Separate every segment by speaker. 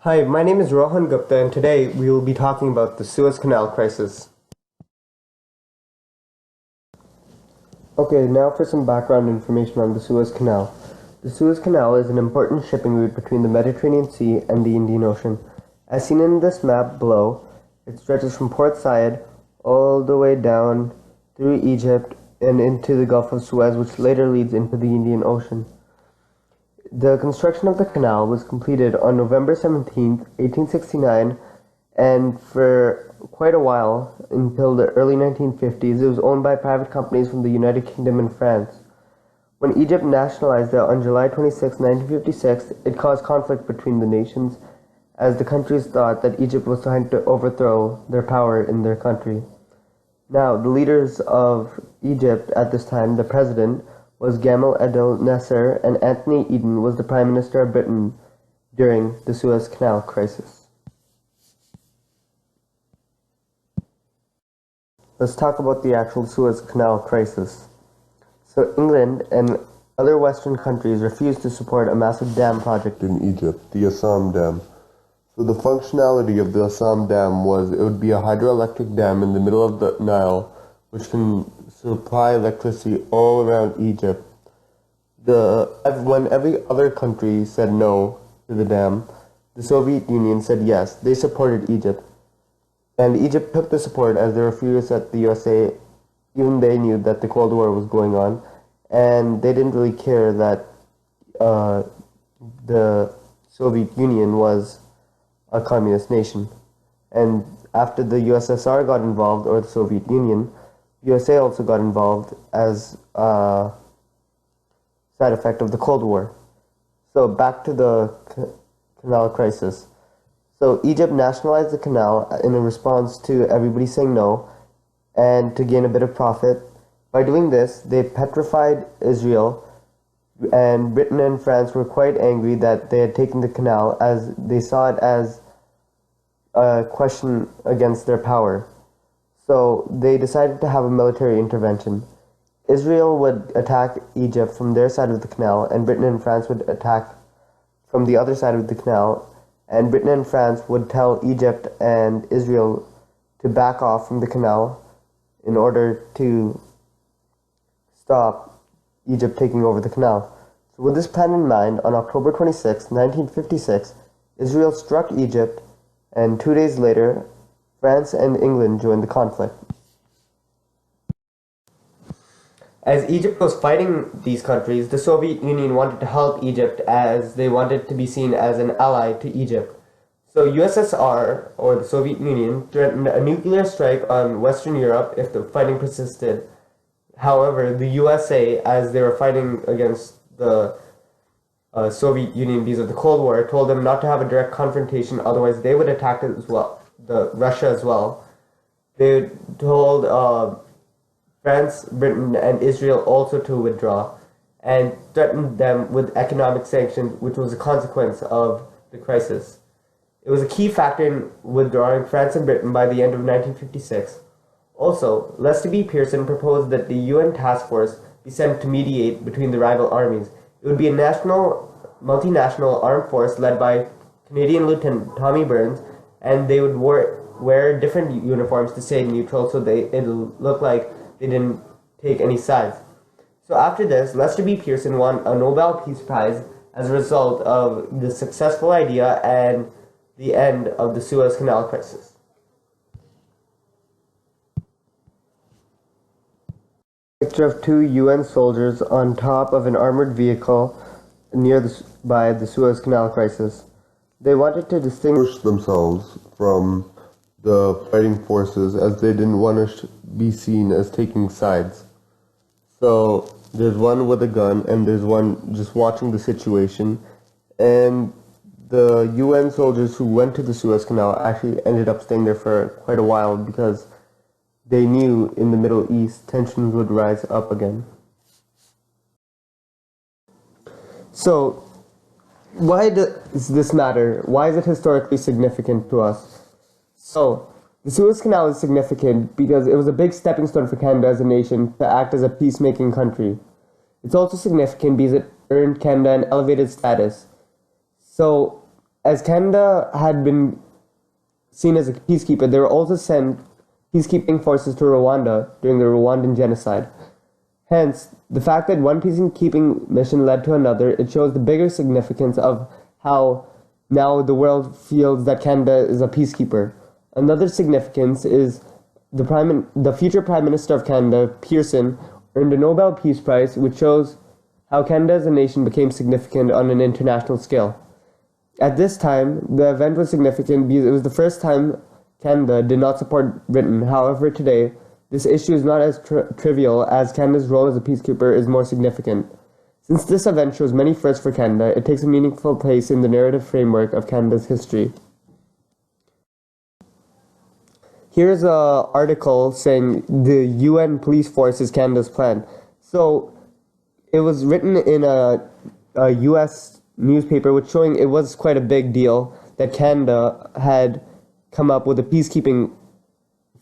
Speaker 1: Hi, my name is Rohan Gupta, and today we will be talking about the Suez Canal crisis. Okay, now for some background information on the Suez Canal. The Suez Canal is an important shipping route between the Mediterranean Sea and the Indian Ocean. As seen in this map below, it stretches from Port Said all the way down through Egypt and into the Gulf of Suez, which later leads into the Indian Ocean. The construction of the canal was completed on November 17, 1869, and for quite a while, until the early 1950s, it was owned by private companies from the United Kingdom and France. When Egypt nationalized it on July 26, 1956, it caused conflict between the nations, as the countries thought that Egypt was trying to overthrow their power in their country. Now, the leaders of Egypt at this time, the president, was Gamal Abdel Nasser, and Anthony Eden was the Prime Minister of Britain during the Suez Canal crisis. Let's talk about the actual Suez Canal crisis. So England and other Western countries refused to support a massive dam project
Speaker 2: in Egypt, the Assam Dam. So the functionality of the Assam Dam was it would be a hydroelectric dam in the middle of the Nile, which can supply electricity all around Egypt. When every other country said no to the dam, the Soviet Union said yes. They supported Egypt. And Egypt took the support as they were furious at the USA. Even they knew that the Cold War was going on. And they didn't really care that the Soviet Union was a communist nation. And after the USSR got involved, or the Soviet Union, USA also got involved as a side effect of the Cold War. So back to the canal crisis. So Egypt nationalized the canal in a response to everybody saying no and to gain a bit of profit. By doing this, they petrified Israel, and Britain and France were quite angry that they had taken the canal, as they saw it as a question against their power. So they decided to have a military intervention. Israel would attack Egypt from their side of the canal, and Britain and France would attack from the other side of the canal, and Britain and France would tell Egypt and Israel to back off from the canal in order to stop Egypt taking over the canal. So with this plan in mind, on October 26, 1956, Israel struck Egypt, and 2 days later, France and England joined the conflict. As Egypt was fighting these countries, the Soviet Union wanted to help Egypt, as they wanted to be seen as an ally to Egypt. So USSR, or the Soviet Union, threatened a nuclear strike on Western Europe if the fighting persisted. However, the USA, as they were fighting against the Soviet Union because of the Cold War, told them not to have a direct confrontation, otherwise they would attack it as well, Russia as well. They told France, Britain, and Israel also to withdraw, and threatened them with economic sanctions, which was a consequence of the crisis. It was a key factor in withdrawing France and Britain by the end of 1956. Also, Lester B. Pearson proposed that the UN task force be sent to mediate between the rival armies. It would be a multinational armed force led by Canadian Lieutenant Tommy Burns, and they would wear different uniforms to stay neutral, so it'll look like they didn't take any sides. So after this, Lester B. Pearson won a Nobel Peace Prize as a result of the successful idea and the end of the Suez Canal crisis. Picture of two UN soldiers on top of an armored vehicle by the Suez Canal crisis. They wanted to distinguish themselves from the fighting forces, as they didn't want to be seen as taking sides. So there's one with a gun and there's one just watching the situation, and the UN soldiers who went to the Suez Canal actually ended up staying there for quite a while because they knew in the Middle East tensions would rise up again. So why does this matter? Why is it historically significant to us? So, the Suez Canal is significant because it was a big stepping stone for Canada as a nation to act as a peacemaking country. It's also significant because it earned Canada an elevated status. So, As Canada had been seen as a peacekeeper, they were also sent peacekeeping forces to Rwanda during the Rwandan genocide. Hence, the fact that one peacekeeping mission led to another, it shows the bigger significance of how now the world feels that Canada is a peacekeeper. Another significance is the future Prime Minister of Canada, Pearson, earned a Nobel Peace Prize, which shows how Canada as a nation became significant on an international scale. At this time, the event was significant because it was the first time Canada did not support Britain. However, today, this issue is not as trivial as Canada's role as a peacekeeper is more significant. Since this event shows many firsts for Canada, it takes a meaningful place in the narrative framework of Canada's history. Here's an article saying the UN police force is Canada's plan. So it was written in a US newspaper, which showing it was quite a big deal that Canada had come up with a peacekeeping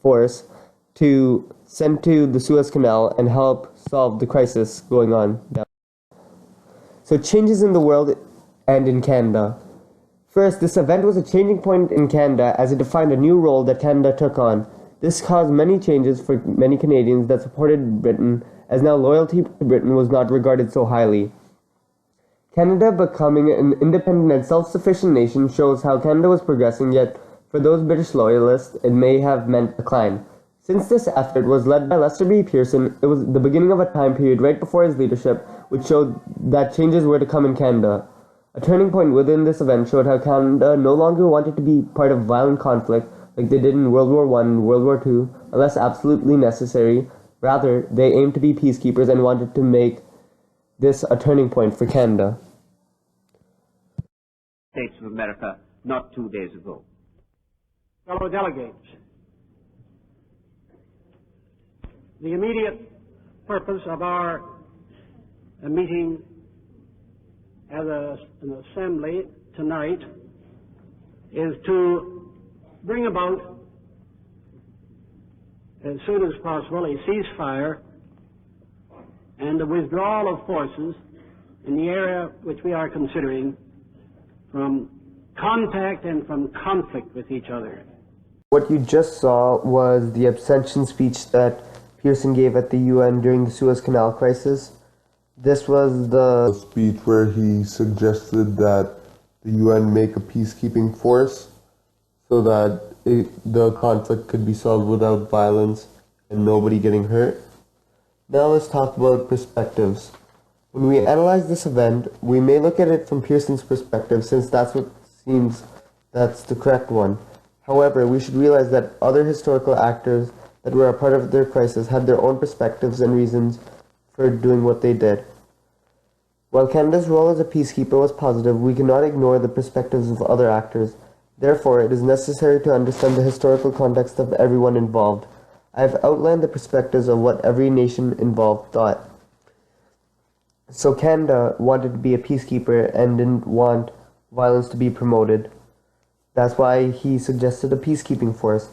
Speaker 2: force to send to the Suez Canal and help solve the crisis going on down. So changes in the world and in Canada. First, this event was a changing point in Canada as it defined a new role that Canada took on. This caused many changes for many Canadians that supported Britain, as now loyalty to Britain was not regarded so highly. Canada becoming an independent and self-sufficient nation shows how Canada was progressing, yet for those British loyalists, it may have meant decline. Since this effort was led by Lester B. Pearson, it was the beginning of a time period right before his leadership, which showed that changes were to come in Canada. A turning point within this event showed how Canada no longer wanted to be part of violent conflict like they did in World War I and World War II, unless absolutely necessary. Rather, they aimed to be peacekeepers and wanted to make this a turning point for Canada.
Speaker 3: States of America not 2 days ago.
Speaker 4: Fellow delegates, the immediate purpose of our meeting as an assembly tonight is to bring about, as soon as possible, a ceasefire and the withdrawal of forces in the area which we are considering from contact and from conflict with each other.
Speaker 2: What you just saw was the abstention speech that Pearson gave at the UN during the Suez Canal crisis. This was the
Speaker 5: speech where he suggested that the UN make a peacekeeping force so that the conflict could be solved without violence and nobody getting hurt. Now let's talk about perspectives. When we analyze this event, we may look at it from Pearson's perspective since that's the correct one. However, we should realize that other historical actors that were a part of their crisis had their own perspectives and reasons for doing what they did. While Canada's role as a peacekeeper was positive, we cannot ignore the perspectives of other actors. Therefore, it is necessary to understand the historical context of everyone involved. I have outlined the perspectives of what every nation involved thought. So Canada wanted to be a peacekeeper and didn't want violence to be promoted. That's why he suggested a peacekeeping force.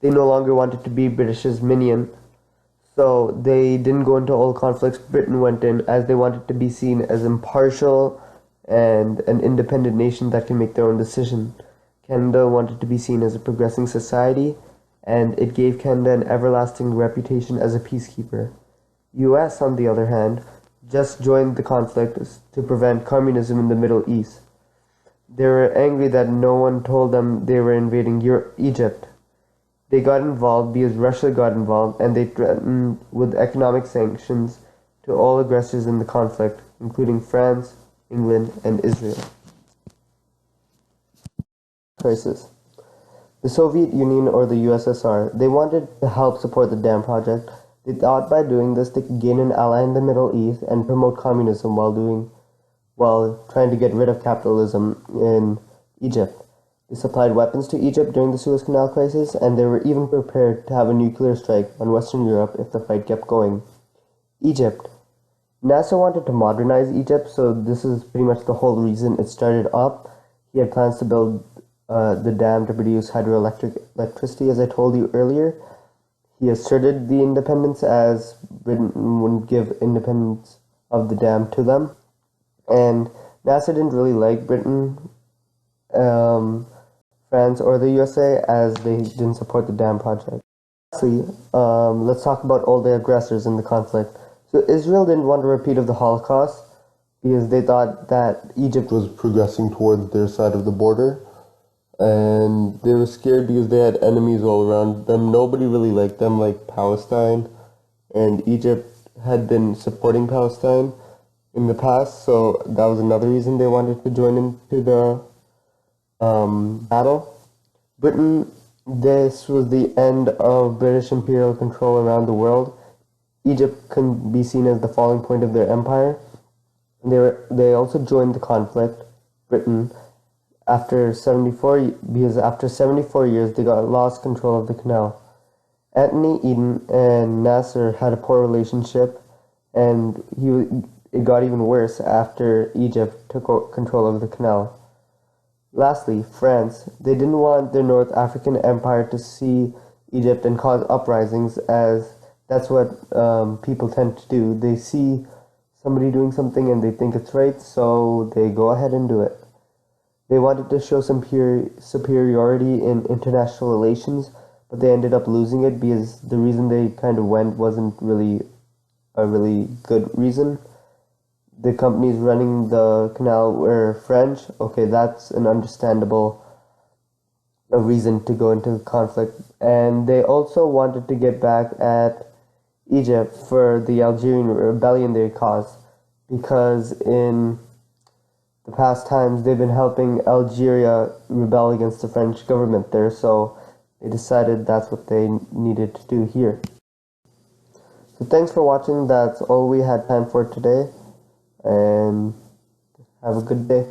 Speaker 5: They no longer wanted to be British's minion, so they didn't go into all conflicts Britain went in, as they wanted to be seen as impartial and an independent nation that can make their own decision. Canada wanted to be seen as a progressing society, and it gave Canada an everlasting reputation as a peacekeeper. US, on the other hand, just joined the conflict to prevent communism in the Middle East. They were angry that no one told them they were invading Egypt. They got involved because Russia got involved, and they threatened with economic sanctions to all aggressors in the conflict, including France, England, and Israel. Crisis. The Soviet Union, or the USSR, they wanted to help support the dam project. They thought by doing this they could gain an ally in the Middle East and promote communism while trying to get rid of capitalism in Egypt. They supplied weapons to Egypt during the Suez Canal crisis, and they were even prepared to have a nuclear strike on Western Europe if the fight kept going. Egypt. Nasser wanted to modernize Egypt, so this is pretty much the whole reason it started up. He had plans to build the dam to produce electricity, as I told you earlier. He asserted the independence as Britain wouldn't give independence of the dam to them. And Nasser didn't really like Britain
Speaker 1: France or the USA, as they didn't support the dam project. Lastly, let's talk about all the aggressors in the conflict. So Israel didn't want a repeat of the Holocaust because they thought that Egypt
Speaker 5: was progressing towards their side of the border, and they were scared because they had enemies all around them. Nobody really liked them, like Palestine, and Egypt had been supporting Palestine in the past, so that was another reason they wanted to join into the battle. Britain, this was the end of British imperial control around the world. Egypt can be seen as the falling point of their empire. They also joined the conflict, Britain, after 74, because after 74 years they got lost control of the canal. Anthony Eden and Nasser had a poor relationship, and it got even worse after Egypt took control of the canal. Lastly, France. They didn't want their North African empire to see Egypt and cause uprisings, as that's what people tend to do. They see somebody doing something and they think it's right, so they go ahead and do it. They wanted to show some superiority in international relations, but they ended up losing it because the reason they kind of went wasn't really a really good reason. The companies running the canal were French. Okay, that's an understandable reason to go into conflict. And they also wanted to get back at Egypt for the Algerian rebellion they caused, because in the past times they've been helping Algeria rebel against the French government there, so they decided that's what they needed to do here. So thanks for watching. That's all we had time for today, and have a good day.